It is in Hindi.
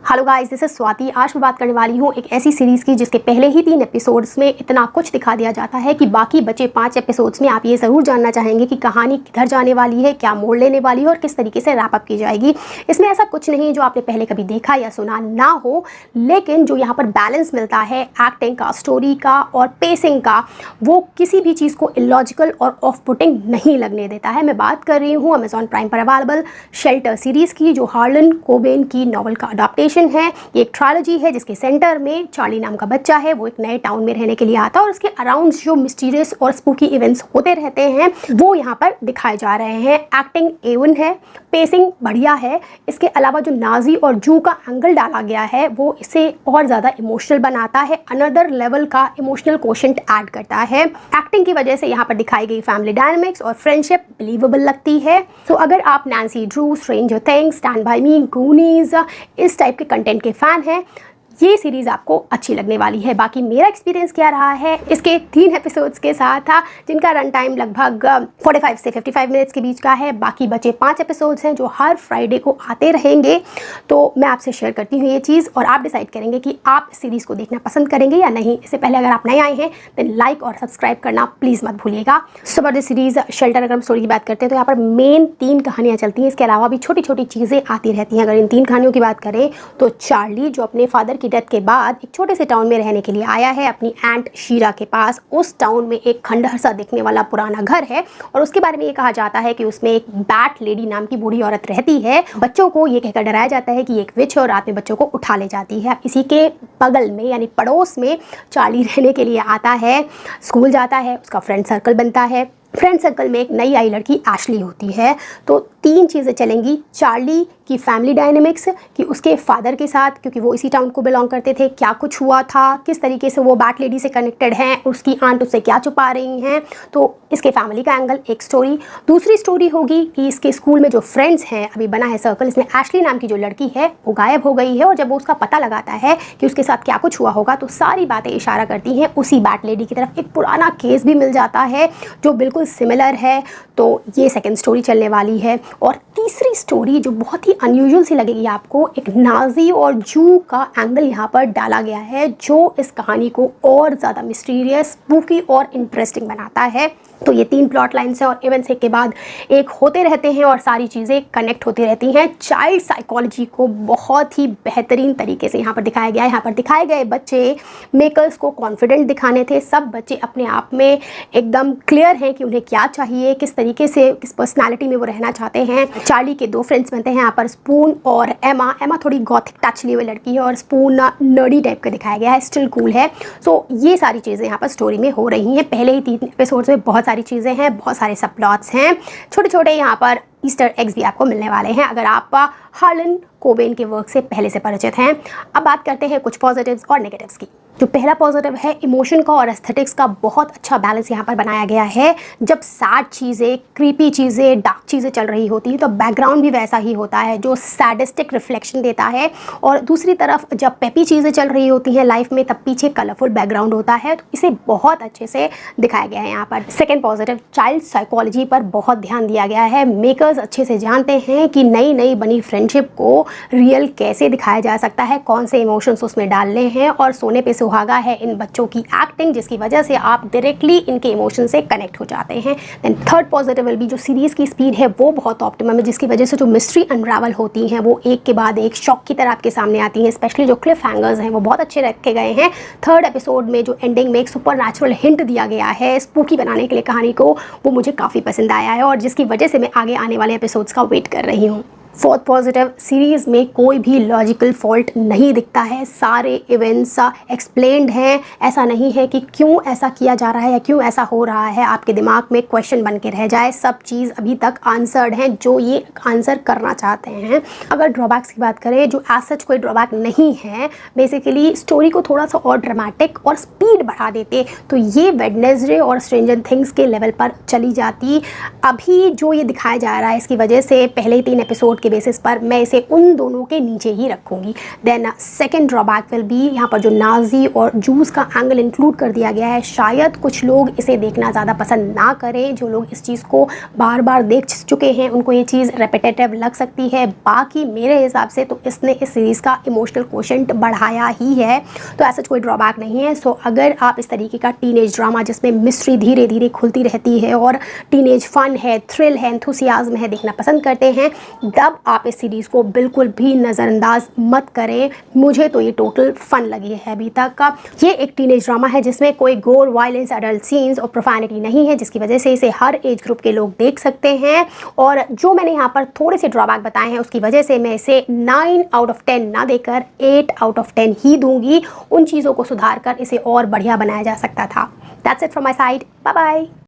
Hello guys, this is Swati. आज मैं बात करने वाली हूँ एक ऐसी सीरीज़ की जिसके पहले ही 3 एपिसोड्स में इतना कुछ दिखा दिया जाता है कि बाकी बचे 5 एपिसोड्स में आप ये ज़रूर जानना चाहेंगे कि कहानी किधर जाने वाली है, क्या मोड़ लेने वाली है और किस तरीके से रैप अप की जाएगी। इसमें ऐसा कुछ नहीं जो आपने पहले कभी देखा या सुना ना हो, लेकिन जो यहाँ पर बैलेंस मिलता है एक्टिंग का, स्टोरी का और पेसिंग का, वो किसी भी चीज़ को इलॉजिकल और ऑफ पुटिंग नहीं लगने देता है। मैं बात कर रही हूँ अमेजॉन प्राइम पर अवेलेबल शेल्टर सीरीज़ की, जो हार्लन कोबेन की नॉवल का अडॉप्टेशन है। ये एक ट्रायलॉजी है जिसके सेंटर में चार्ली नाम का बच्चा है। वो एक नए टाउन में रहने के लिए आता है और उसके अराउंड जो मिस्टीरियस और स्पूकी इवेंट्स होते रहते हैं वो यहाँ पर दिखाए जा रहे हैं। एक्टिंग A1 है, पेसिंग बढ़िया है। इसके अलावा जो नाजी और जू का एंगल डाला गया है वो इसे और ज़्यादा इमोशनल बनाता है, अनदर लेवल का इमोशनल कोशेंट ऐड करता है। एक्टिंग की वजह से यहाँ पर दिखाई गई फैमिली डायनामिक्स और फ्रेंडशिप बिलीवेबल लगती है। सो अगर आप Nancy Drew, Stranger Things, stand by me, Goonies इस टाइप के कंटेंट के फैन हैं, ये सीरीज़ आपको अच्छी लगने वाली है। बाकी मेरा एक्सपीरियंस क्या रहा है इसके 3 एपिसोड्स के साथ था, जिनका रन टाइम लगभग 45 से 55 मिनट्स के बीच का है। बाकी बचे 5 एपिसोड्स हैं जो हर फ्राइडे को आते रहेंगे। तो मैं आपसे शेयर करती हूँ ये चीज़ और आप डिसाइड करेंगे कि आप इस सीरीज़ को देखना पसंद करेंगे या नहीं। इससे पहले अगर आप नए आए हैं देन लाइक और सब्सक्राइब करना प्लीज़ मत भूलिएगा। सुपर सीरीज़ शेल्टर, अगर हम स्टोरी की बात करते हैं तो यहाँ पर मेन 3 कहानियाँ चलती हैं। इसके अलावा भी छोटी छोटी चीज़ें आती रहती हैं। अगर इन 3 कहानियों की बात करें तो चार्ली जो अपने फादर डेथ के बाद एक छोटे से टाउन में रहने के लिए आया है अपनी एंट शीरा के पास। उस टाउन में एक खंडहर सा दिखने वाला पुराना घर है और उसके बारे में ये कहा जाता है कि उसमें एक बैट लेडी नाम की बूढ़ी औरत रहती है। बच्चों को ये कहकर डराया जाता है कि एक विच है और रात में बच्चों को उठा ले जाती है। इसी के बगल में यानी पड़ोस में चार्ली रहने के लिए आता है, स्कूल जाता है, उसका फ्रेंड सर्कल बनता है। फ्रेंड सर्कल में एक नई आई लड़की एशली होती है। तो 3 चीज़ें चलेंगी, चार्ली की फैमिली डायनेमिक्स कि उसके फादर के साथ, क्योंकि वो इसी टाउन को बिलोंग करते थे, क्या कुछ हुआ था, किस तरीके से वो बैट लेडी से कनेक्टेड हैं, उसकी आंट उससे क्या छुपा रही हैं, तो इसके फैमिली का एंगल एक स्टोरी। दूसरी स्टोरी होगी कि इसके स्कूल में जो फ्रेंड्स हैं, अभी बना है सर्कल, इसमें एशली नाम की जो लड़की है वो गायब हो गई है और जब वो उसका पता लगाता है कि उसके साथ क्या कुछ हुआ होगा तो सारी बातें इशारा करती हैं उसी बैट लेडी की तरफ। एक पुराना केस भी मिल जाता है जो बिल्कुल सिमिलर है। तो ये सेकेंड स्टोरी चलने वाली है। और तीसरी स्टोरी जो बहुत ही अनयूजुअल सी लगेगी आपको, एक नाजी और जू का एंगल यहाँ पर डाला गया है जो इस कहानी को और ज़्यादा मिस्टीरियस, स्पूकी और इंटरेस्टिंग बनाता है। तो ये 3 प्लॉट लाइन्स हैं और इवेंट्स एक के बाद एक होते रहते हैं और सारी चीज़ें कनेक्ट होती रहती हैं। चाइल्ड साइकोलॉजी को बहुत ही बेहतरीन तरीके से यहाँ पर दिखाया गया है। यहाँ पर दिखाए गए बच्चे मेकर्स को कॉन्फिडेंट दिखाने थे। सब बच्चे अपने आप में एकदम क्लियर हैं कि उन्हें क्या चाहिए, किस तरीके से, किस पर्सनैलिटी में वो रहना चाहते हैं। चार्ली के 2 फ्रेंड्स बनते हैं यहाँ पर, स्पून और एमा। एमा थोड़ी गॉथिक टच लिए हुए लड़की है और स्पून नर्डी टाइप का दिखाया गया है, स्टिल कूल है। सो ये सारी चीज़ें यहाँ पर स्टोरी में हो रही हैं। पहले ही 3 एपिसोड्स में बहुत सारी चीज़ें हैं, बहुत सारे सब प्लॉट्स हैं, छोटे छोटे यहाँ पर ईस्टर एग्स भी आपको मिलने वाले हैं अगर आप हार्लन कोबेन के वर्क से पहले से परिचित हैं। अब बात करते हैं कुछ पॉजिटिव्स और नेगेटिव्स की। जो पहला पॉजिटिव है, इमोशन का और एस्थेटिक्स का बहुत अच्छा बैलेंस यहाँ पर बनाया गया है। जब सैड चीज़ें, क्रीपी चीज़ें, डार्क चीज़ें चल रही होती हैं तो बैकग्राउंड भी वैसा ही होता है जो सैडिस्टिक रिफ्लेक्शन देता है। और दूसरी तरफ जब पेपी चीज़ें चल रही होती हैं लाइफ में तब पीछे कलरफुल बैकग्राउंड होता है। तो इसे बहुत अच्छे से दिखाया गया है यहाँ पर। सेकेंड पॉजिटिव, चाइल्ड साइकोलॉजी पर बहुत ध्यान दिया गया है। मेकर्स अच्छे से जानते हैं कि नई नई बनी फ्रेंडशिप को रियल कैसे दिखाया जा सकता है, कौन से इमोशंस उसमें डालने हैं और सोने पे सुहागा है इन बच्चों की एक्टिंग, जिसकी वजह से आप डायरेक्टली इनके इमोशन से कनेक्ट हो जाते हैं। Then third positive will be जो सीरीज़ की स्पीड है वो बहुत ऑप्टिमम है, जिसकी वजह से जो मिस्ट्री अनरावल होती हैं वो एक के बाद एक शॉक की तरह आपके सामने आती हैं। स्पेशली जो क्लिफ हैंगर्स हैं वो बहुत अच्छे रखे गए हैं। थर्ड एपिसोड में जो एंडिंग में एक सुपर नेचुरल हिंट दिया गया है स्पूकी बनाने के लिए कहानी को, वो मुझे काफ़ी पसंद आया है और जिसकी वजह से मैं आगे आने वाले एपिसोड्स का वेट कर रही हूँ। फोर्थ पॉजिटिव, सीरीज़ में कोई भी लॉजिकल फॉल्ट नहीं दिखता है। सारे इवेंट्स एक्सप्लेन्ड हैं। ऐसा नहीं है कि क्यों ऐसा किया जा रहा है या क्यों ऐसा हो रहा है आपके दिमाग में क्वेश्चन बन के रह जाए। सब चीज़ अभी तक आंसर्ड हैं जो ये आंसर करना चाहते हैं। अगर ड्रॉबैक्स की बात करें, जो एज सच कोई ड्रॉबैक नहीं है, बेसिकली स्टोरी को थोड़ा सा और ड्रामेटिक और स्पीड बढ़ा देते तो ये वेडनेसडे और स्ट्रेंजर थिंग्स के लेवल पर चली जाती। अभी जो ये दिखाया जा रहा है इसकी वजह से पहले ही 3 एपिसोड के बेसिस पर मैं इसे उन दोनों के नीचे ही रखूँगी। Then second drawback will be, यहाँ पर जो नाजी और जूस का एंगल इंक्लूड कर दिया गया है, शायद कुछ लोग इसे देखना ज़्यादा पसंद ना करें। जो लोग इस चीज़ को बार बार देख चुके हैं उनको ये चीज़ रेपिटेटिव लग सकती है। बाकी मेरे हिसाब से तो इसने इस सीरीज़ का इमोशनल कोशेंट बढ़ाया ही है, तो ऐसा कोई ड्रॉबैक नहीं है। सो अगर आप इस तरीके का टीनेज ड्रामा जिसमें मिस्ट्री धीरे धीरे खुलती रहती है और टीनेज फन है, थ्रिल है, एंथुसियाज्म है देखना पसंद करते हैं, तब आप इस सीरीज़ को बिल्कुल भी नज़रअंदाज मत करें। मुझे तो ये टोटल फन लगी है अभी तक का। ये एक टीनेज ड्रामा है जिसमें कोई गोर, वायलेंस, एडल्ट सीन्स और प्रोफैनिटी नहीं है, जिसकी वजह से इसे हर एज ग्रुप के लोग देख सकते हैं। और जो मैंने यहाँ पर थोड़े से ड्रॉबैक बताए हैं उसकी वजह से मैं इसे 9 आउट ऑफ 10 ना देकर 8 आउट ऑफ 10 ही दूंगी। उन चीज़ों को सुधार कर इसे और बढ़िया बनाया जा सकता था। That's it from my side. Bye bye.